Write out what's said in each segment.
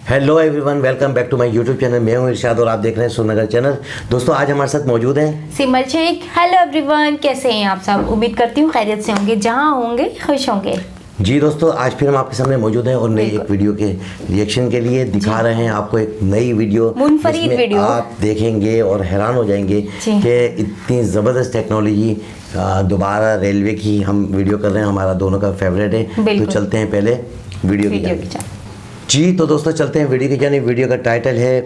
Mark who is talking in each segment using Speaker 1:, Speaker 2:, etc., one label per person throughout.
Speaker 1: Hello everyone, welcome back to my YouTube channel. मैं हूं इरशाद और आप देख रहे हैं सुनगर चैनल। दोस्तों, आज हमारे साथ मौजूद हैं
Speaker 2: सिमर शेख। हेलो एवरीवन, कैसे हैं आप सब? उम्मीद करती हूँ खैरियत से होंगे, जहाँ होंगे खुश होंगे।
Speaker 1: जी दोस्तों, आज फिर हम आपके सामने मौजूद हैं और नई एक वीडियो के रिएक्शन के लिए दिखा रहे हैं आपको एक नई वीडियो।
Speaker 2: मुनफरीद वीडियो
Speaker 1: आप देखेंगे और हैरान हो जाएंगे कि इतनी ज़बरदस्त टेक्नोलॉजी दोबारा रेलवे की हम वीडियो कर रहे हैं। हमारा दोनों का फेवरेट है। तो चलते हैं पहले वीडियो की। जी तो दोस्तों, चलते हैं वीडियो की जानी। वीडियो का टाइटल है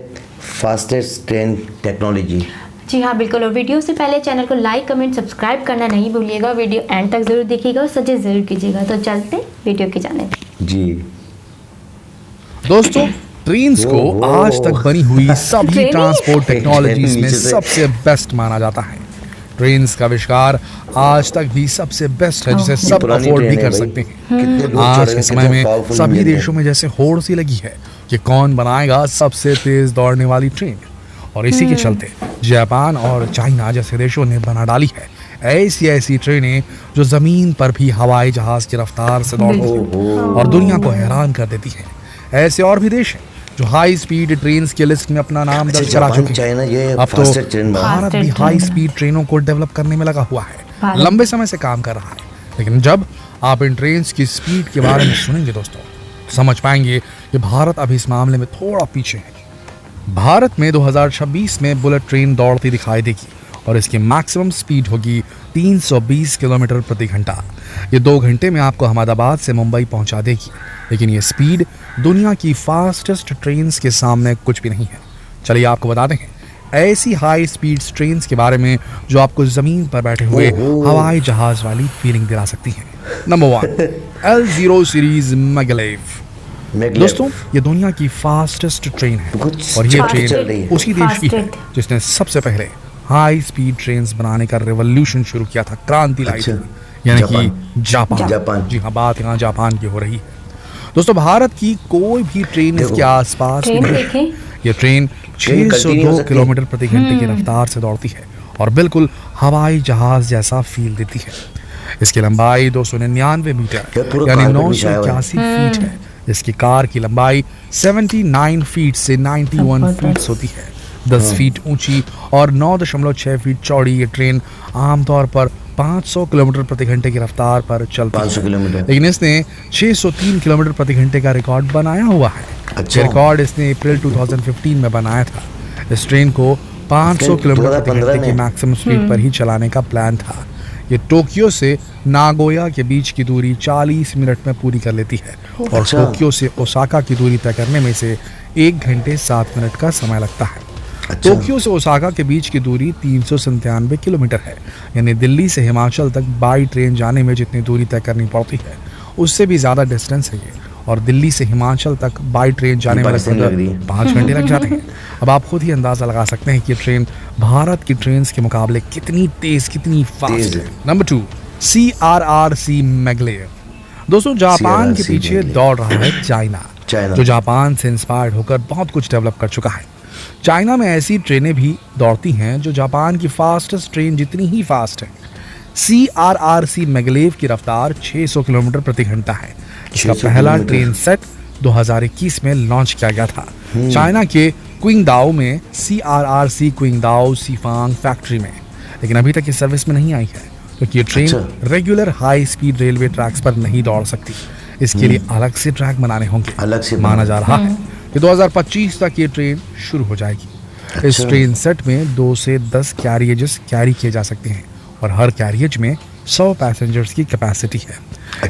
Speaker 1: फास्टेस्ट ट्रेन टेक्नोलॉजी।
Speaker 2: जी हाँ, बिल्कुल। और वीडियो से पहले चैनल को लाइक, कमेंट, सब्सक्राइब करना नहीं भूलिएगा। वीडियो एंड तक जरूर देखिएगा और सजेस्ट जरूर कीजिएगा। तो चलते वीडियो की जाने।
Speaker 1: जी
Speaker 3: दोस्तों, ट्रेन्स को आज तक बनी हुई सभी ट्रांसपोर्ट टेक्नोलॉजीज में सबसे बेस्ट माना जाता है। ट्रेन्स का आविष्कार आज तक भी सबसे बेस्ट है, जिसे सब अफोर्ड भी कर सकते हैं। आज के समय में सभी देशों में जैसे होड़ सी लगी है कि कौन बनाएगा सबसे तेज दौड़ने वाली ट्रेन, और इसी के चलते जापान और चाइना जैसे देशों ने बना डाली है ऐसी ट्रेनें जो जमीन पर भी हवाई जहाज की रफ्तार से दौड़ती हैं और दुनिया को हैरान कर देती हैं। ऐसे और भी देश हैं जो हाई स्पीड ट्रेन्स की लिस्ट में अपना नाम दर्ज करा चुके हैं। अब तो भारत भी हाई स्पीड ट्रेनों को डेवलप करने में लगा हुआ है, लंबे समय से काम कर रहा है। लेकिन जब आप इन ट्रेन्स की स्पीड के बारे में सुनेंगे दोस्तों, समझ पाएंगे कि भारत अभी इस मामले में थोड़ा पीछे है। भारत में 2026 में बुलेट ट्रेन दौड़ती दिखाई देगी और इसकी मैक्सिमम स्पीड होगी 320 किलोमीटर प्रति घंटा। ये 2 घंटे में आपको अहमदाबाद से मुंबई पहुंचा देगी। लेकिन ये स्पीड दुनिया की फास्टेस्ट ट्रेन्स के सामने कुछ भी नहीं है। चलिए आपको बता दें ऐसी हाई स्पीड ट्रेन्स के बारे में जो आपको जमीन पर बैठे हुए हवाई जहाज वाली फीलिंग दिला सकती हैं। Number 1, L0 series maglev. दोस्तों, ये दुनिया की फास्टेस्ट ट्रेन है और ये ट्रेन उसी देश की है जिसने सबसे पहले हाई स्पीड ट्रेन्स बनाने का रेवोल्यूशन शुरू किया था, क्रांति लाई थी, यानी कि जापान। जी हाँ, बात यहाँ जापान की हो रही है। दोस्तों, भारत की कोई भी ट्रेन इसके आसपास नहीं। ये ट्रेन 602 किलोमीटर प्रति घंटे की रफ्तार से दौड़ती है और बिल्कुल हवाई जहाज जैसा फील देती है। इसकी लंबाई 299 मीटर यानी 981 फीट है। इसकी कार की लंबाई 79 फीट से 91 फीट होती है। 10 फीट ऊंची और 9.6 फीट चौड़ी ये ट्रेन आमतौर पर 500 किलोमीटर प्रति घंटे की रफ्तार पर चलती है। लेकिन इसने 603 किलोमीटर प्रति घंटे का रिकॉर्ड बनाया हुआ है। अच्छा। रिकॉर्ड इसने अप्रैल 2015 में बनाया था। इस ट्रेन को 500 किलोमीटर प्रति घंटे की मैक्सिमम स्पीड पर ही चलाने का प्लान था। ये टोक्यो से नागोया के बीच की दूरी 40 मिनट में पूरी कर लेती है और टोक्यो से ओसाका की दूरी तय करने में से 1 घंटे 7 मिनट का समय लगता है। टोक्यो से ओसाका के बीच की दूरी 397 किलोमीटर है, यानी दिल्ली से हिमाचल तक बाई ट्रेन जाने में जितनी दूरी तय करनी पड़ती है उससे भी ज़्यादा डिस्टेंस है ये। और दिल्ली से हिमाचल तक बाई ट्रेन जाने में 5 घंटे लग जाते हैं। अब आप खुद ही अंदाज़ा लगा सकते हैं कि ट्रेन भारत की ट्रेन के मुकाबले कितनी तेज, कितनी फास्ट है। Number 2, CRRC maglev. दोस्तों, जापान के पीछे दौड़ रहा है चाइना, जो जापान से इंस्पायर्ड होकर बहुत कुछ डेवलप कर चुका है। चाइना में ऐसी ट्रेनें भी दौड़ती हैं जो जापान की फास्टेस्ट ट्रेन जितनी ही फास्ट है। CRRC मैगलेव की रफ्तार 600 किलोमीटर प्रति घंटा है। इसका पहला ट्रेन सेट 2021 में लॉन्च किया गया था चाइना के क्विंगडाओ में CRRC क्विंगडाओ सीफांग फैक्ट्री में। लेकिन अभी तक ये सर्विस में नहीं आई है क्योंकि ये train regular high speed railway tracks पर नहीं दौड़ सकती। इसके लिए अलग से ट्रैक बनाने होंगे। अलग से माना जा रहा है कि 2025 तक ये ट्रेन शुरू हो जाएगी। इस ट्रेन सेट में 2 से 10 कैरियजेस कैरी किए जा सकते हैं और हर कैरियज में 100 पैसेंजर्स की कैपेसिटी है।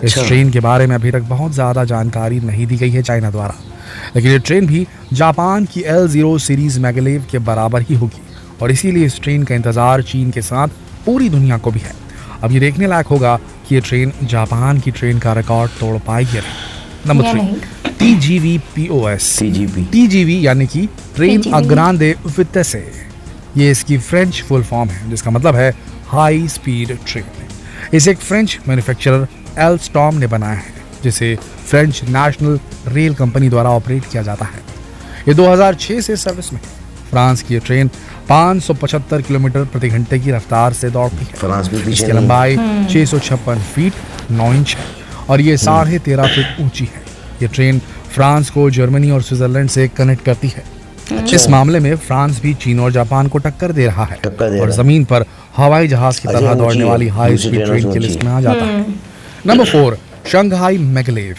Speaker 3: इस ट्रेन के बारे में अभी तक बहुत ज़्यादा जानकारी नहीं दी गई है चाइना द्वारा, लेकिन ये ट्रेन भी जापान की L0 सीरीज मैगलेव के बराबर ही होगी और इसीलिए इस ट्रेन का इंतज़ार चीन के साथ पूरी दुनिया को भी है। अब ये देखने लायक होगा कि ये ट्रेन जापान की ट्रेन का रिकॉर्ड तोड़ पाएगी या नहीं। Number 3, TGV POS। TGV यानी कि ट्रेन अग्रांदे वितेसे। ये इसकी फ्रेंच फुल फॉर्म है, जिसका मतलब है हाई स्पीड ट्रेन। इसे एक फ्रेंच मैन्युफैक्चरर एल्स्टॉम ने बनाया है, जिसे फ्रेंच नेशनल रेल कंपनी द्वारा ऑपरेट किया जाता है। ये 2006 से सर्विस में है। फ्रांस की ये ट्रेन 575 किलोमीटर प्रति घंटे की रफ्तार से दौड़ती है। इसकी लंबाई 656 फीट 9 इंच है और ये 13.5 फीट ऊंची है। ये ट्रेन फ्रांस को जर्मनी और स्विट्जरलैंड से कनेक्ट करती है। इस मामले में फ्रांस भी चीन और जापान को टक्कर दे रहा है और जमीन पर हवाई जहाज की तरह दौड़ने वाली हाई स्पीड ट्रेन की लिस्ट में आ जाता है। Number 4, Shanghai maglev.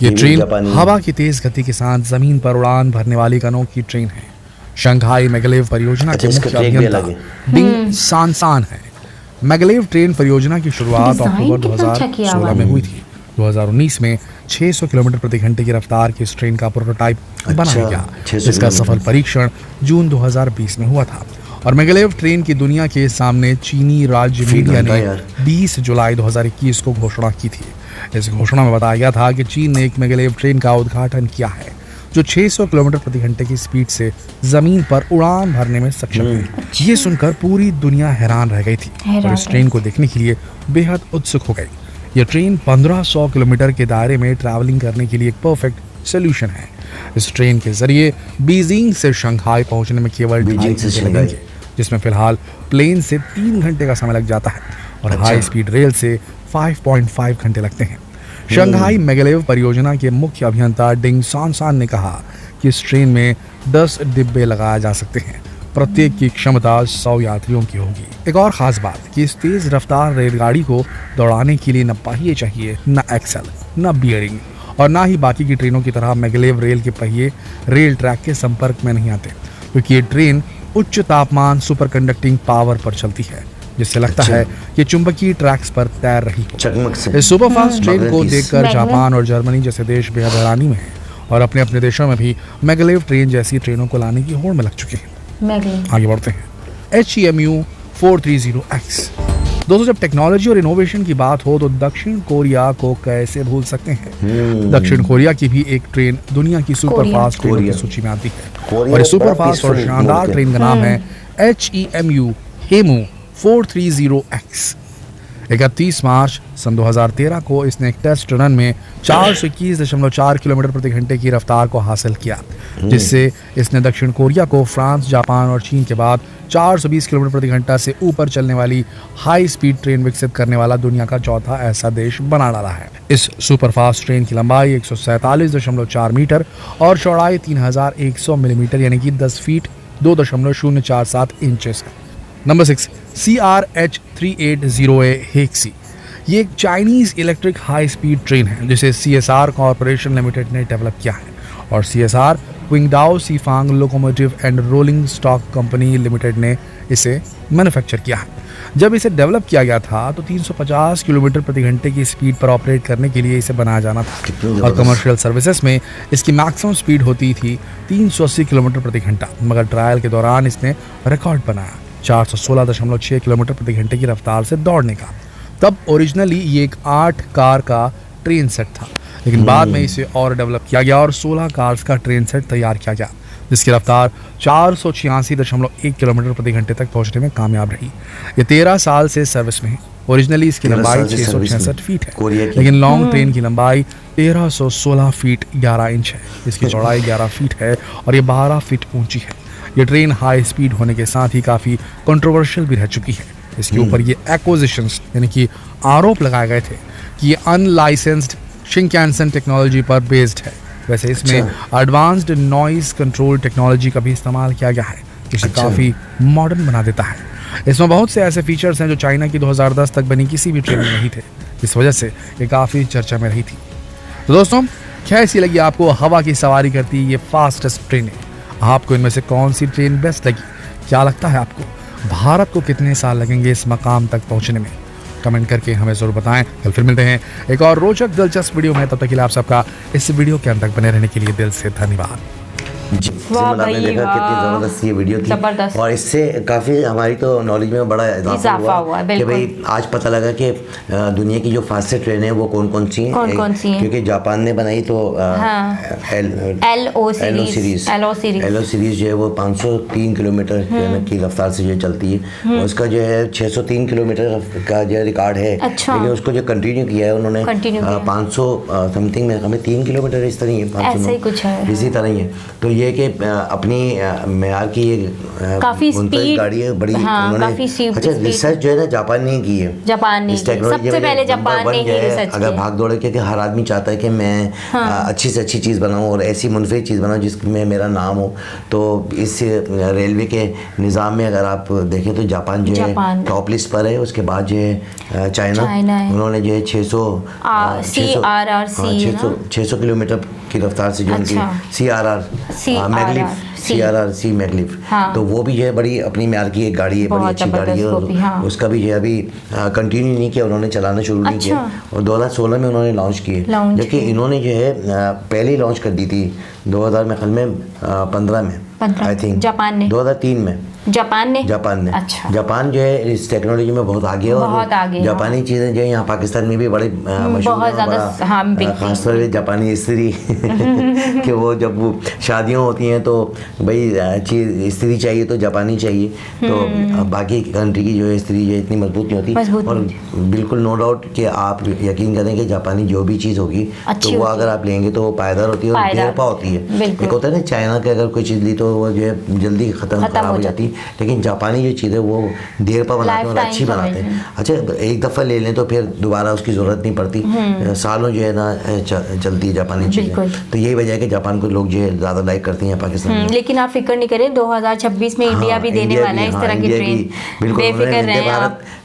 Speaker 3: ये ट्रेन हवा की तेज गति के साथ जमीन पर उड़ान भरने वाली एक अनोखी ट्रेन है। शंघाई मैगलेव परियोजना के मुख्य अभियंता बिंग सांसान है। मैगलेव ट्रेन परियोजना की शुरुआत अक्टूबर 2016 में हुई थी। 2019 में 600 किलोमीटर प्रति घंटे की रफ्तार की इस ट्रेन का प्रोटोटाइप बनाया गया, जिसका सफल परीक्षण जून 2020 में हुआ था। और मैगलेव ट्रेन की दुनिया के सामने चीनी राज्य मीडिया ने 20 जुलाई 2021 को घोषणा की थी। इस घोषणा में बताया गया था कि चीन ने एक मैगलेव ट्रेन का उद्घाटन किया है जो 600 किलोमीटर प्रति घंटे की स्पीड से जमीन पर उड़ान भरने में सक्षम है। ये सुनकर पूरी दुनिया हैरान रह गई थी और इस ट्रेन को देखने के लिए बेहद उत्सुक हो गई। यह ट्रेन 1500 किलोमीटर के दायरे में ट्रैवलिंग करने के लिए एक परफेक्ट सोल्यूशन है। इस ट्रेन के जरिए बीजिंग से शंघाई पहुंचने में केवल 2.5 घंटे लगेंगे, जिसमें फिलहाल प्लेन से 3 घंटे का समय लग जाता है और हाई स्पीड रेल से 5.5 घंटे लगते हैं। शंघाई मैगलेव परियोजना के मुख्य अभियंता डिंग सांसान ने कहा कि इस ट्रेन में 10 डिब्बे लगाए जा सकते हैं, प्रत्येक की क्षमता 100 यात्रियों की होगी। एक और खास बात कि इस तेज रफ्तार रेलगाड़ी को दौड़ाने के लिए न पहिए चाहिए, न एक्सल, न बियरिंग और ना ही बाकी की ट्रेनों की तरह मैगलेव रेल के पहिए रेल ट्रैक के संपर्क में नहीं आते, क्योंकि ये ट्रेन उच्च तापमान सुपर कंडक्टिंग पावर पर चलती है, जिससे लगता है कि चुंबकीय ट्रैक्स पर तैर रही हो। इस सुपरफास्ट ट्रेन को देखकर जापान और जर्मनी जैसे देश बेहद हैरानी में हैं और अपने अपने देशों में भी मैगलेव ट्रेन जैसी ट्रेनों को लाने की होड़ में लग चुके हैं। आगे बढ़ते हैं। HEMU 430X। दोस्तों, जब टेक्नोलॉजी और इनोवेशन की बात हो तो दक्षिण कोरिया को कैसे भूल सकते हैं। दक्षिण कोरिया की भी एक ट्रेन दुनिया की सुपरफास्ट ट्रेनों की सूची में आती है और इस सुपरफास्ट और शानदार ट्रेन का नाम है HEMU 430X। 31 मार्च सन 2013 को इसने एक टेस्ट रन में 421.4 किलोमीटर प्रति घंटे की रफ्तार को हासिल किया, जिससे इसने दक्षिण कोरिया को फ्रांस, जापान और चीन के बाद 420 किलोमीटर प्रति घंटा से ऊपर चलने वाली हाई स्पीड ट्रेन विकसित करने वाला दुनिया का चौथा ऐसा देश बना डाला है। इस सुपरफास्ट ट्रेन की लंबाई 147.4 मीटर और चौड़ाई 3100 मिलीमीटर यानी कि 10 फीट 2.047 इंचेस है। Number 6, CRH380A Hexie. ये एक Chinese electric high speed train है जिसे CSR कॉर्पोरेशन लिमिटेड ने डेवलप किया है और CSR Qingdao Sifang locomotive and rolling stock company limited ने इसे मैन्युफैक्चर किया है। जब इसे डेवलप किया गया था तो 350 किलोमीटर प्रति घंटे की स्पीड पर ऑपरेट करने के लिए इसे बनाया जाना था और कमर्शियल सर्विसेज में इसकी मैक्सिमम स्पीड होती थी 380 किलोमीटर प्रति घंटा, मगर ट्रायल के दौरान इसने रिकॉर्ड बनाया 416.6 किलोमीटर प्रति घंटे की रफ्तार से दौड़ने का। तब ओरिजिनली ये एक 8 कार का ट्रेन सेट था, लेकिन बाद में इसे और डेवलप किया गया और 16 कार्स का ट्रेन सेट तैयार किया गया, जिसकी रफ्तार 486.1 किलोमीटर प्रति घंटे तक पहुंचने में कामयाब रही। ये 13 साल से सर्विस में है। ओरिजिनली इसकी लंबाई 666 फीट है, लेकिन लॉन्ग ट्रेन की लंबाई 1316 फीट 11 इंच है। इसकी चौड़ाई 11 फीट है और ये 12 फीट ऊंची है। ये ट्रेन हाई स्पीड होने के साथ ही काफ़ी कंट्रोवर्शियल भी रह चुकी है। इसके ऊपर ये एक्विजिशंस यानी कि आरोप लगाए गए थे कि ये अनलाइसेंस्ड शिनकानसेन टेक्नोलॉजी पर बेस्ड है। वैसे इसमें एडवांस्ड नॉइज कंट्रोल टेक्नोलॉजी का भी इस्तेमाल किया गया है, जिसे काफ़ी मॉडर्न बना देता है। इसमें बहुत से ऐसे फीचर्स हैं जो चाइना की 2010 तक बनी किसी भी ट्रेन में नहीं थे। इस वजह से ये काफ़ी चर्चा में रही थी। तो दोस्तों, कैसी लगी आपको हवा की सवारी करती ये फास्टेस्ट ट्रेनें? आपको इनमें से कौन सी ट्रेन बेस्ट लगी? क्या लगता है आपको भारत को कितने साल लगेंगे इस मकाम तक पहुंचने में? कमेंट करके हमें ज़रूर बताएं। कल फिर मिलते हैं एक और रोचक दिलचस्प वीडियो में। तब तक के लिए आप सबका इस वीडियो के अंत तक बने रहने के लिए दिल से धन्यवाद।
Speaker 1: आपने देखा कितनी जबरदस्त ये वीडियो थी और इससे काफ़ी हमारी तो नॉलेज में बड़ा इजाफा हुआ कि भाई आज पता लगा कि दुनिया की जो फास्टेस्ट ट्रेन है वो कौन कौन सी हैं, क्योंकि जापान ने बनाई तो एलओ सीरीज जो है वो 503 किलोमीटर की रफ्तार से जो चलती है, और उसका जो है 603 किलोमीटर का जो रिकॉर्ड है। लेकिन उसको जो कंटिन्यू किया है उन्होंने 500 समथिंग में, हमें 3 किलोमीटर इस तरह ही है, 500 इसी तरह ही है। तो ये कि अपनी मेयार की ये
Speaker 2: काफी
Speaker 1: मुंतज़
Speaker 2: स्पीड,
Speaker 1: गाड़ी है बड़ी।
Speaker 2: हाँ,
Speaker 1: उन्होंने
Speaker 2: काफी स्पीड।
Speaker 1: अच्छा रिसर्च जो है ना जापान ने की है।
Speaker 2: जापान ने
Speaker 1: इस टेक्नोलॉजी
Speaker 2: सबसे
Speaker 1: में
Speaker 2: पहले
Speaker 1: नंबर
Speaker 2: जापान
Speaker 1: वन
Speaker 2: ने
Speaker 1: जो
Speaker 2: ही
Speaker 1: है,
Speaker 2: रिसर्च
Speaker 1: अगर
Speaker 2: किया।
Speaker 1: भाग दौड़, क्योंकि हर आदमी चाहता है कि मैं अच्छी से अच्छी चीज़ बनाऊं और ऐसी मुनफरिद चीज़ बनाऊं जिसमें मेरा नाम हो। तो इस रेलवे के निज़ाम में अगर आप देखें तो जापान जो है टॉप लिस्ट पर है। उसके बाद जो है चाइना है। उन्होंने जो है 600 किलोमीटर की रफ्तार से जो उनकी CRRC मैगलिफ, तो वो भी जो है बड़ी अपनी म्यार की एक गाड़ी है, बड़ी अच्छी गाड़ी है। और उसका भी जो है अभी कंटिन्यू नहीं किया, उन्होंने चलाना शुरू नहीं किया। और 2016 में उन्होंने लॉन्च किए, जबकि इन्होंने जो है पहले ही लॉन्च कर दी थी 2000 में, ख्याल में 15 में आई थिंक,
Speaker 2: जापान ने
Speaker 1: 2003 में जापान ने।
Speaker 2: अच्छा।
Speaker 1: जापान जो है इस टेक्नोलॉजी में बहुत आगे है। और जापानी चीज़ें जो है यहाँ पाकिस्तान में भी बड़ी मशहूर है। खासतौर पर जापानी स्त्री कि वो जब वो शादियाँ होती हैं तो भाई स्त्री चाहिए तो जापानी चाहिए। तो बाकी कंट्री की जो है स्त्री जो है इतनी मजबूत नहीं होती। और बिल्कुल नो डाउट कि आप यकीन करें कि जापानी जो भी चीज़ होगी तो वो अगर आप लेंगे तो वो पायदार होती है और देरपा होती है। एक होता है ना चाइना के अगर कोई चीज़ ली तो वो जो है जल्दी खराब हो जाती है, लेकिन जापानी जो चीज़ है वो देर पर बनाते हैं और अच्छी बनाते हैं। अच्छा एक दफ़ा ले लें तो फिर दोबारा उसकी ज़रूरत नहीं पड़ती, सालों जो है ना चलती है जापानी चीज़ें। तो यही वजह है कि जापान को लोग जो है ज़्यादा लाइक करते हैं पाकिस्तान में। लेकिन
Speaker 2: आप फिक्र नहीं करें, 2026 में इंडिया भी देने वाला है इस तरह की ट्रेन।
Speaker 1: बिल्कुल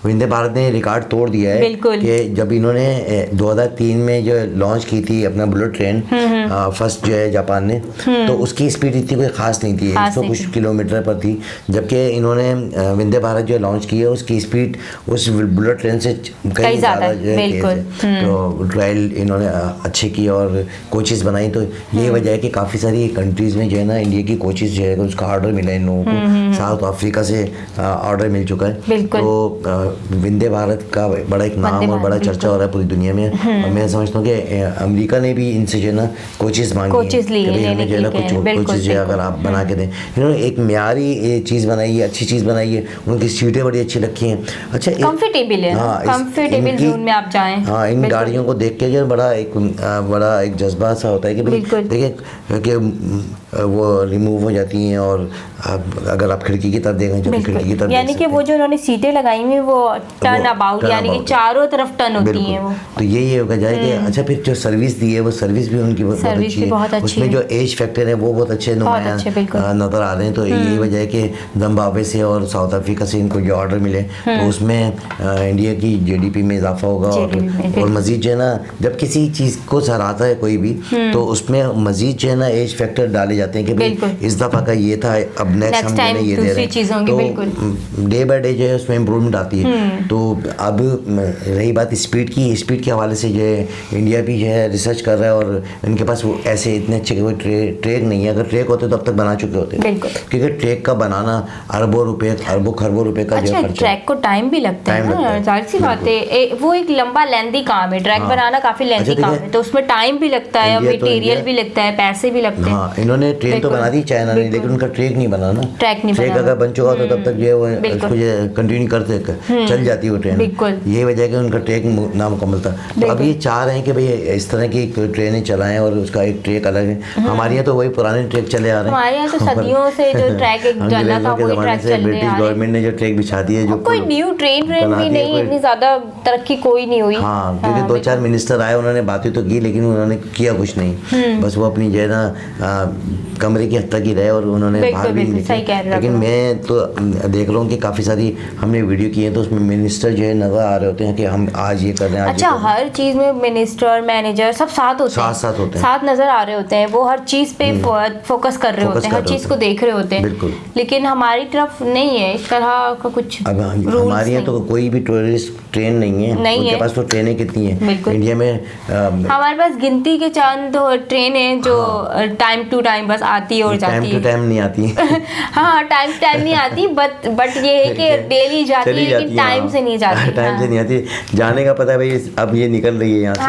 Speaker 1: वंदे भारत ने रिकॉर्ड तोड़ दिया है कि जब इन्होंने 2003 में जो लॉन्च की थी अपना बुलेट ट्रेन फर्स्ट जो है जापान ने, तो उसकी स्पीड इतनी कोई खास नहीं थी, 100 कुछ किलोमीटर पर थी। जबकि इन्होंने वंदे भारत जो लॉन्च की है उसकी स्पीड उस बुलेट ट्रेन से कई ज़्यादा जो है। तो ट्रायल इन्होंने अच्छे किए और कोचेस बनाई। तो यही वजह है कि काफ़ी सारी कंट्रीज़ में जो है ना इंडिया की कोचेस जो है उसका ऑर्डर मिला इन लोगों को। साउथ अफ्रीका से ऑर्डर मिल चुका है। तो वंदे भारत का बड़ा एक नाम और बड़ा चर्चा हो रहा है पूरी दुनिया में। और मैं समझता हूँ कि अमेरिका ने भी इनसे जो है ना कोचेस मांगी है कि हमें जो है ना कुछ कोचेस जो है अगर आप बना के दें। इन्होंने एक म्यारी चीज़ बनाई है, अच्छी चीज़ बनाई है, उनकी सीटें बड़ी अच्छी रखी हैं। अच्छा
Speaker 2: कंफर्टेबल है, कंफर्टेबल जोन में आप जाएं।
Speaker 1: हाँ, इन गाड़ियों को देख के जो बड़ा एक जज्बा सा होता है कि भाई देखिए कि वो रिमूव हो जाती हैं। और अगर आप खिड़की की तरफ देखें, जब खिड़की की तरफ
Speaker 2: यानी कि वो जो उन्होंने सीटें लगाई हुई वो टर्न अबाउट, यानी कि चारों तरफ टर्न होती हैं वो।
Speaker 1: तो यही वजह है कि अच्छा फिर जो सर्विस दी है वो सर्विस भी उनकी बहुत अच्छी है। उसमें जो एज फैक्टर है वो बहुत अच्छे नुमाया नज़र आ रहे हैं। तो यही वजह है कि जिम्बाब्वे से और साउथ अफ्रीका से इनको जो ऑर्डर मिले तो उसमें इंडिया की GDP में इजाफा होगा। और मजीद जो है ना जब किसी चीज़ को सराहता है कोई भी तो उसमें मजीद जो है ना एज फैक्टर डाले जाते हैं कि भाई इस दफ़ा का ये था, अब नेक्स्ट हम ये दे रहे हैं। तो डे बाय डे जो है उसमें इम्प्रूवमेंट आती है। तो अब रही बात स्पीड के हवाले से जो है इंडिया भी जो है रिसर्च कर रहा है। और इनके पास वो ऐसे इतने अच्छे कोई ट्रैक नहीं है। अगर ट्रैक होते तो अब तक बना चुके होते, क्योंकि ट्रैक का बनाना अरबों खरबों रुपए का जो खर्च।
Speaker 2: ट्रैक को टाइम भी लगता है ना, जाहिर सी बात है। वो एक लंबा लेंथी काम है, ट्रैक बनाना काफी लेंथी काम है, तो उसमें टाइम भी लगता है, मटेरियल भी लगता है, पैसे भी लगते हैं।
Speaker 1: हाँ, इन्होंने ट्रेन तो बना दी चाइना ने, लेकिन उनका ट्रैक नहीं बना ना। ट्रैक अगर बन चुका तो तब तक जो है वो उसको कंटिन्यू करते चल जाती है वो ट्रेन। यही वजह है कि उनका ट्रैक नामुकम्मल था। तो अब ये चाह रहे हैं कि भाई इस तरह की ट्रेनें चलाएं और उसका एक ट्रैक अलग है। हमारे यहाँ तो वही पुराने ट्रैक चले आ रहे हैं।
Speaker 2: हमारे यहाँ तो सदियों से जो ट्रैक एक डला था वही ट्रैक चल रहे हैं।
Speaker 1: ब्रिटिश गवर्नमेंट ने जो ट्रैक बिछा दी है, जो
Speaker 2: कोई न्यू ट्रेन भी नहीं, इतनी ज्यादा तरक्की कोई नहीं हुई।
Speaker 1: हाँ, क्योंकि 2-4 मिनिस्टर आए, उन्होंने बातें तो की लेकिन उन्होंने किया कुछ नहीं। बस वो अपनी जो है ना कमरे की हद तक ही रहे और उन्होंने बाहर भी नहीं निकले। लेकिन मैं तो देख रहा हूँ कि काफ़ी सारी हमने वीडियो की है तो उसमें मिनिस्टर जो है नज़र आ रहे होते हैं कि हम आज ये कर रहे हैं।
Speaker 2: अच्छा, हर चीज़ में मिनिस्टर मैनेजर सब साथ होते हैं, साथ नज़र आ रहे होते हैं। वो हर चीज़ पे फोकस कर रहे होते हैं, हर चीज़ को देख रहे होते हैं।
Speaker 1: बिल्कुल।
Speaker 2: लेकिन हमारी तरफ नहीं है इस तरह का कुछ।
Speaker 1: अब हमारे यहाँ तो कोई भी टूरिस्ट ट्रेन नहीं है। उनके पास तो ट्रेनें कितनी हैं इंडिया में।
Speaker 2: हमारे पास गिनती के चंद ट्रेनें जो टाइम टू टाइम बस आती और जाती है।
Speaker 1: टाइम टू टाइम नहीं आती।
Speaker 2: हाँ, टाइम टू टाइम नहीं आती, बट ये है कि डेली जाती है, लेकिन टाइम से नहीं जाती।
Speaker 1: टाइम से नहीं आती, जाने का पता है भाई अब ये निकल रही है यहाँ से,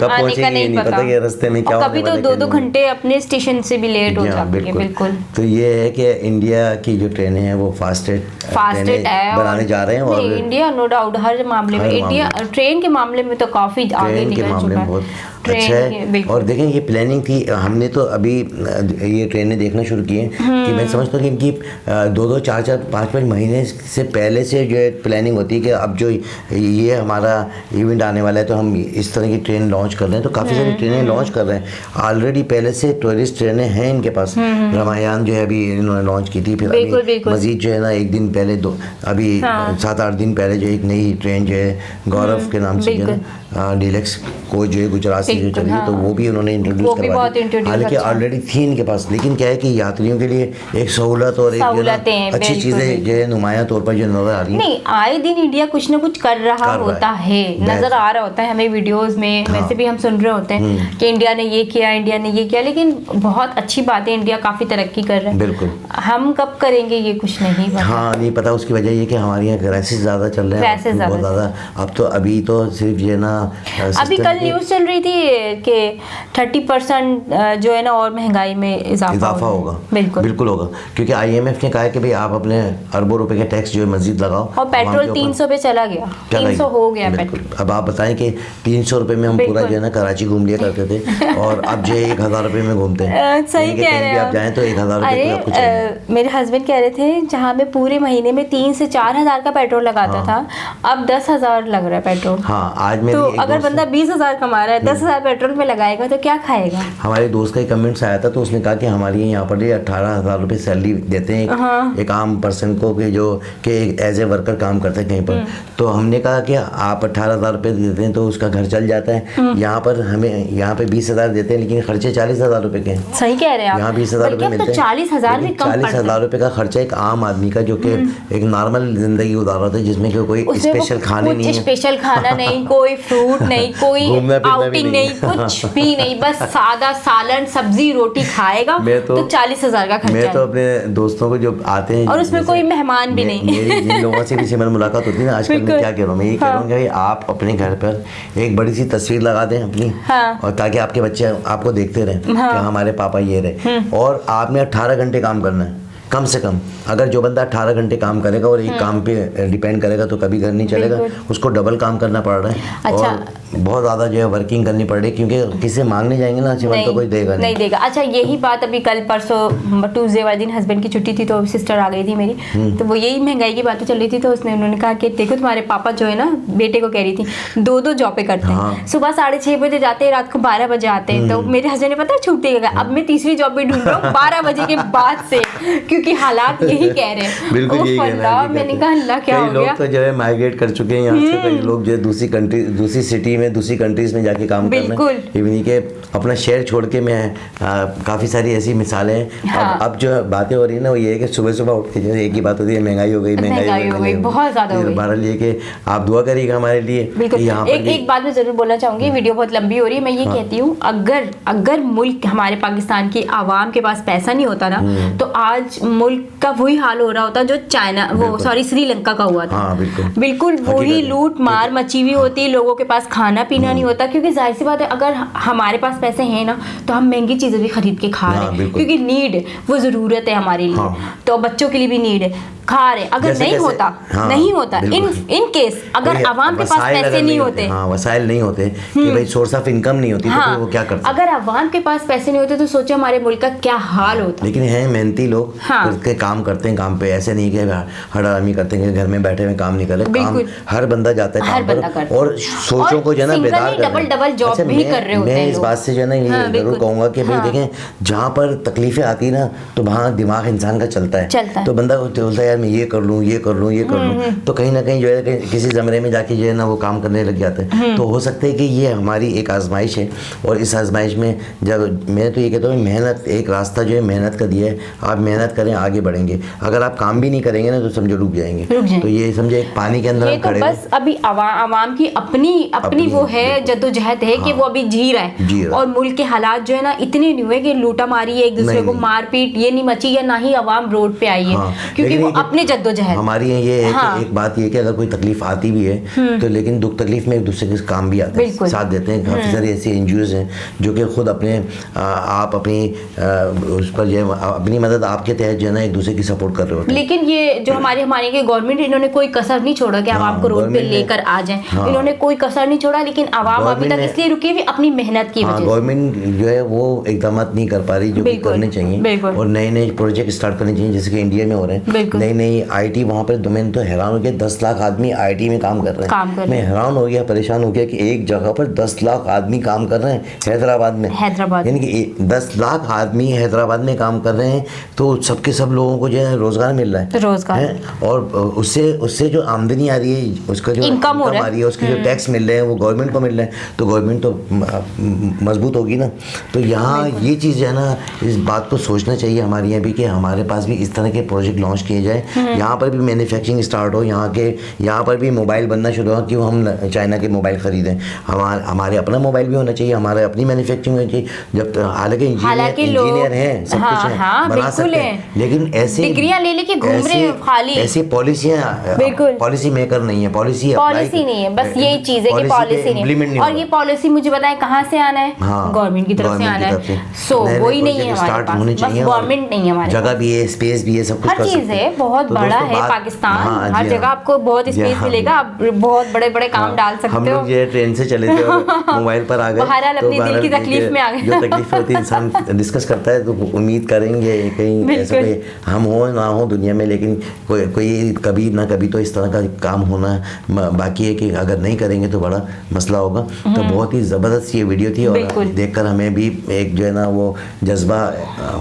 Speaker 1: कब पहुँचेगी ये नहीं पता कि रास्ते में क्या होने वाला है।
Speaker 2: कभी तो 2-2 घंटे अपने स्टेशन से भी लेट हो जाती है। बिल्कुल।
Speaker 1: तो ये है कि इंडिया की जो ट्रेनें हैं वो फास्टेस्ट बनाने जा रहे हैं। और
Speaker 2: इंडिया नो डाउट हर मामले में, इंडिया ट्रेन के मामले में तो काफ़ी आगे निकल चुका है।
Speaker 1: अच्छा है। और देखें ये प्लानिंग थी, हमने तो अभी ये ट्रेनें देखना शुरू की हैं कि मैं समझता हूँ कि इनकी 2-2, 4-4, 5-5 महीने से पहले से जो है प्लानिंग होती है कि अब जो ये हमारा इवेंट आने वाला है तो हम इस तरह की ट्रेन लॉन्च कर रहे हैं। तो काफ़ी सारी ट्रेनें लॉन्च कर रहे हैं ऑलरेडी, पहले से टूरिस्ट ट्रेनें हैं इनके पास। रामायण जो है अभी इन्होंने लॉन्च की थी, फिर अभी मजीद जो है ना एक दिन पहले अभी 7-8 दिन पहले जो एक नई ट्रेन जो है गौरव के नाम से जो है डीलक्स को जो है गुजरात से जो चली है, तो वो भी उन्होंने इंट्रोड्यूस करवा दी। हालांकि ऑलरेडी थी इनके पास, लेकिन क्या है कि यात्रियों के लिए एक सहूलत और एक अच्छी चीज़ें जो है नुमाया तौर पर जो नजर आ रही है।
Speaker 2: नहीं, आए दिन इंडिया कुछ ना कुछ कर रहा होता है, नजर आ रहा होता है हमें वीडियोस में। वैसे भी हम सुन रहे होते हैं कि इंडिया ने ये किया, इंडिया ने ये किया, लेकिन बहुत अच्छी बात है, इंडिया काफी तरक्की कर रहा है।
Speaker 1: बिल्कुल।
Speaker 2: हम कब करेंगे ये कुछ नहीं पता।
Speaker 1: हाँ, नहीं पता। उसकी वजह ये कि हमारे यहाँ क्राइसिस ज़्यादा चल रहे हैं, बहुत ज़्यादा। अब तो अभी तो सिर्फ ये ना,
Speaker 2: अभी कल न्यूज़ चल रही थी कि 30% जो है ना और महंगाई में इजाफा होगा। बिल्कुल
Speaker 1: होगा, क्योंकि IMF ने कहा है कि भाई आप अपने अरबों रुपए के टैक्स जो है मजीद लगाओ।
Speaker 2: और पेट्रोल 300 पे चला गया, 300 हो गया पेट्रोल।
Speaker 1: अब आप बताएं कि 300 रुपए में हम पूरा जो है ना कराची घूम लिया करते थे, और अब जो 1000 रुपए में घूमते हैं।
Speaker 2: सही कह रहे हैं
Speaker 1: आप जाएं तो 1000 रुपए।
Speaker 2: मेरे हस्बैंड कह रहे थे जहाँ मैं पूरे महीने में 3 से 4 हज़ार का पेट्रोल लगाता था, अब 10,000 लग रहा है पेट्रोल।
Speaker 1: हाँ, आज मेरी
Speaker 2: तो अगर बंदा 20,000 कमा रहा है, 10,000 पेट्रोल में लगाएगा तो क्या खाएगा।
Speaker 1: हमारे दोस्त का एक कमेंट्स आया था, तो उसने कहा कि हमारे यहाँ पर 18,000 रुपये सैलरी देते हैं एक आम पर्सन को, कि जो कि एज ए वर्कर काम करते हैं कहीं पर। तो हमने कहा कि आप 18,000 रुपये देते हैं तो उसका घर चल जाता है। यहाँ पर हमें यहाँ पे 20,000 देते हैं, लेकिन खर्चे 40,000 रुपये के हैं।
Speaker 2: सही कह रहे हैं आप।
Speaker 1: यहाँ 20,000 रुपये मिलते हैं, 40,000 रुपये का खर्चा एक आम आदमी का, जो कि एक नॉर्मल जिंदगी गुजार रहा था, जिसमें कोई स्पेशल खाने नहीं है,
Speaker 2: स्पेशल खाना नहीं, कोई फ्रूट नहीं, कोई आउटिंग नहीं, कुछ भी नहीं, बस सादा सालन सब्जी रोटी खाएगा तो 40,000 का खर्चा।
Speaker 1: मैं तो अपने दोस्तों को जो आते हैं,
Speaker 2: और उसमें कोई मेहमान भी नहीं।
Speaker 1: मेरी जिन लोगों से भी सिमर मुलाकात होती है ना आजकल, मैं क्या कह रहा हूँ, मैं ये कह रहा हूँ कि आप अपने घर पर एक बड़ी सी तस्वीर लगा दें अपनी, और ताकि आपके बच्चे आपको देखते रहें कि हमारे पापा ये रहे। और आपने 18 घंटे काम करना है कम से कम। अगर जो बंदा 18 घंटे काम करेगा और एक काम पे डिपेंड करेगा तो कभी घर नहीं चलेगा, उसको डबल काम करना पड़ रहा है।
Speaker 2: अच्छा।
Speaker 1: और बहुत ज़्यादा जो है वर्किंग करनी पड़ रही है, क्योंकि किसी से मांगने जाएंगे ना तो कोई देगा
Speaker 2: नहीं देगा। अच्छा, यही बात अभी कल परसों ट्यूसडे वाले दिन हस्बैंड की छुट्टी थी, तो सिस्टर आ गई थी मेरी, तो वो यही महंगाई की बातें चल रही थी। तो उन्होंने कहा कि देखो तुम्हारे पापा जो है ना, बेटे को कह रही थी 2-2 जॉब पे करते हैं, सुबह 6:30 बजे जाते हैं, रात को 12 बजे आते हैं। तो मेरे हस्बैंड ने पता है छुट्टी गया, अब मैं तीसरी जॉब भी ढूंढ रहा हूँ 12 बजे के बाद से, क्योंकि हालात यही कह रहे हैं।
Speaker 1: बिल्कुल यही कहना है।
Speaker 2: मैंने कहा अल्लाह क्या हो गया।
Speaker 1: लोग तो जो है माइग्रेट कर चुके हैं यहाँ से, कई लोग जो है दूसरी सिटी में, दूसरी कंट्रीज में जाके काम कर रहे हैं। इवन के अपना शहर छोड़ के मैं काफ़ी सारी ऐसी मिसालें हैं।
Speaker 2: हाँ।
Speaker 1: अब जो बातें हो रही है ना, वो ये है कि सुबह सुबह उठ के जो एक ही बात होती है, महंगाई हो गई, महंगाई हो गई,
Speaker 2: बहुत ज़्यादा हो गई।
Speaker 1: बहरहाल ये कि आप दुआ करिएगा हमारे लिए।
Speaker 2: बिल्कुल। एक बात मैं ज़रूर बोलना चाहूँगी, वीडियो बहुत लंबी हो रही है, मैं ये कहती हूँ, अगर मुल्क हमारे पाकिस्तान की आवाम के पास पैसा नहीं होता ना, तो आज मुल्क का वही हाल हो रहा होता जो चाइना, वो सॉरी श्रीलंका का हुआ था।
Speaker 1: हाँ,
Speaker 2: बिल्कुल वही लूट मार मची हुई होती, लोगों के पास खाना पीना नहीं होता। क्योंकि जाहिर सी बात है, अगर हमारे पास पैसे हैं ना, तो हम महंगी चीज़ें भी खरीद के खा रहे हैं, क्योंकि नीड वो ज़रूरत है हमारे लिए। तो बच्चों के लिए भी नीड है, खा रहे। अगर नहीं होता, नहीं होता, इन केस अगर आवाम के पास पैसे नहीं होते,
Speaker 1: वसाइल नहीं होते, कि भाई सोर्स ऑफ इनकम नहीं होती, तो फिर वो क्या करते।
Speaker 2: अगर आवाम के पास पैसे नहीं होते तो सोचो हमारे मुल्क का क्या हाल होता।
Speaker 1: लेकिन हैं मेहनती लोग, करके काम करते हैं, काम पे ऐसे नहीं कि हड़ामी करते हैं, घर में बैठे हुए काम नहीं कर रहे। काम हर बंदा जाता है काम पर, और सोचों को जो है ना बेदार
Speaker 2: डबल जॉब भी कर रहे होते हैं।
Speaker 1: मैं इस बात से जो है ना ये जरूर कहूँगा कि भाई देखें, जहाँ पर तकलीफें आती है ना, तो वहाँ दिमाग इंसान का चलता है। तो बंदा बोलता है यार मैं ये कर लूँ, ये कर लूँ, ये कर लूँ, तो कहीं ना कहीं जो है किसी ज़मरे में जाके जो है ना वो काम करने लग जाते हैं। तो हो सकता है कि ये हमारी एक आजमाइश है, और इस आजमाइश में जब मैं तो ये कहता हूँ, मेहनत एक रास्ता जो है मेहनत का दिया है, आप मेहनत करें, आगे बढ़ेंगे। अगर आप काम भी नहीं करेंगे ना, तो समझो डूब जाएंगे। तो ये समझे एक पानी के अंदर
Speaker 2: खड़े, बस अभी आवाम की अपनी वो है जद्दोजहद है कि वो अभी जी रहा है। और मुल्क के हालात जो है ना इतने नहीं हुए कि लूटा मारी है, एक दूसरे को मारपीट ये नहीं मची, या ना ही आवाम रोड पे आई है, क्योंकि वो अपने जद्दोजहद।
Speaker 1: हमारी ये है कि एक बात ये कि अगर कोई तकलीफ आती भी है तो लेकिन दुख तकलीफ में एक दूसरे के काम भी आते हैं, साथ देते हैं। काफ़ी सारे ऐसे NGOs हैं जो कि खुद अपने आप अपनी उस पर जो अपनी मदद आपके तहत जो है ना एक दूसरे की सपोर्ट कर रहे होते हैं।
Speaker 2: लेकिन ये जो हमारे की गवर्नमेंट, इन्होंने कोई कसर नहीं छोड़ा कि आवाम को रोड पे लेकर आ जाएं। इन्होंने कोई कसर नहीं छोड़ा, लेकिन आवाम अभी तक इसलिए रुकी हुई अपनी मेहनत की वजह से।
Speaker 1: गवर्नमेंट जो है वो इकदाम नहीं कर पा रही जो कि करने चाहिए, और नए नए प्रोजेक्ट स्टार्ट करने चाहिए जैसे कि इंडिया में हो रहे हैं। नई नई IT वहाँ पर मैंने तो हैरान हो गया, 10 लाख आदमी IT में काम कर रहे हैं। मैं हैरान हो गया, परेशान हो गया कि एक जगह पर 10 लाख आदमी काम कर रहे हैं हैदराबाद में। यानी कि 10 लाख आदमी हैदराबाद में काम कर रहे हैं, तो सबके सब लोगों को जो है रोजगार मिल रहा है, रोजगार, और उससे जो आमदनी आ रही है, उसका जो इनकम आ रही है, उसके जो टैक्स मिल रहे हैं वो गवर्नमेंट को मिल रहे हैं, तो गवर्नमेंट तो मजबूत होगी ना। तो यहाँ ये चीज़ है ना, इस बात को सोचना चाहिए हमारे यहाँ भी कि हमारे पास भी इस तरह के प्रोजेक्ट लॉन्च किए जाए, यहाँ पर भी मैन्युफैक्चरिंग स्टार्ट हो, यहाँ पर भी मोबाइल बनना शुरू हो, क्यों हम चाइना के मोबाइल खरीदें, हमारे अपना मोबाइल भी होना चाहिए, हमारे अपनी मैन्युफैक्चरिंग होनी चाहिए। जब हालांकि इंजीनियर हैं, सब कुछ है, बना सकते हैं, लेकिन ऐसे
Speaker 2: डिग्रियां ले लेके घूम रहे हैं खाली,
Speaker 1: ऐसी पॉलिसी मेकर नहीं है, पॉलिसी
Speaker 2: नहीं है, बस यही चीज है कि पॉलिसी नहीं है। और ये पॉलिसी मुझे बताएं कहाँ से आना है, गवर्नमेंट की तरफ से आना है। सो वही नहीं है हमारे पास, बस गवर्नमेंट नहीं है हमारे,
Speaker 1: जगह भी है, स्पेस भी है, सब कुछ
Speaker 2: हर चीज है, बहुत बड़ा है पाकिस्तान, हर जगह आपको बहुत स्पेस मिलेगा, आप बहुत बड़े बड़े काम डाल सकते हो।
Speaker 1: हम लोग ये ट्रेन से चले थे और मोबाइल पर आ गए,
Speaker 2: बहरहाल अपनी दिल की तकलीफ में आ गए।
Speaker 1: जो तकलीफ होती है इंसान डिस्कस करता है, तो उम्मीद करेंगे कहीं ऐसा कोई हम हो ना हो दुनिया में, लेकिन कोई कभी ना कभी तो इस तरह का काम होना बाकी है कि अगर नहीं करेंगे तो बड़ा मसला होगा। तो बहुत ही ज़बरदस्त ये वीडियो थी, और देखकर हमें भी एक जो है ना वो जज्बा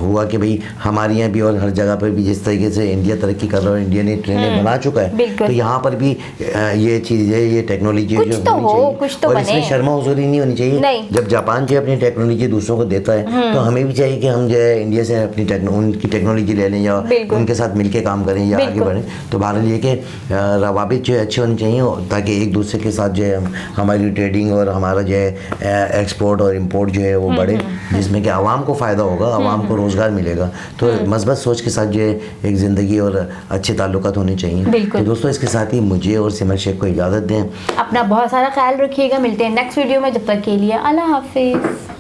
Speaker 1: हुआ कि भाई हमारे यहाँ भी और हर जगह पर भी जिस तरीके से इंडिया तरक्की कर रहा है, इंडिया ने ट्रेनें बना चुका है, तो यहाँ पर भी ये चीज़ें, ये टेक्नोलॉजी जो होनी चाहिए, और इसमें शर्मा हुजूरी नहीं होनी चाहिए। जब जापान जो अपनी टेक्नोलॉजी दूसरों को देता है, तो हमें भी चाहिए कि हम जो है इंडिया से अपनी उनकी टेक्नोलॉजी ले लें, या उनके साथ मिलकर काम करें, या आगे बढ़ें। तो बहरहाल ये कि रवाबित जो है अच्छे होने चाहिए, ताकि एक दूसरे के साथ जो है हमारी ट्रेडिंग और हमारा जो है एक्सपोर्ट और इंपोर्ट जो है वो बढ़े, जिसमें कि आवाम को फ़ायदा होगा, आवाम को रोज़गार मिलेगा। तो मस्बत सोच के साथ जो है एक ज़िंदगी और अच्छे ताल्लुकात होने चाहिए। तो दोस्तों इसके साथ ही मुझे और सिमर शेख को इजाज़त दें,
Speaker 2: अपना बहुत सारा ख्याल रखिएगा, मिलते हैं नेक्स्ट वीडियो में, जब तक के लिए अल्लाह हाफिज़।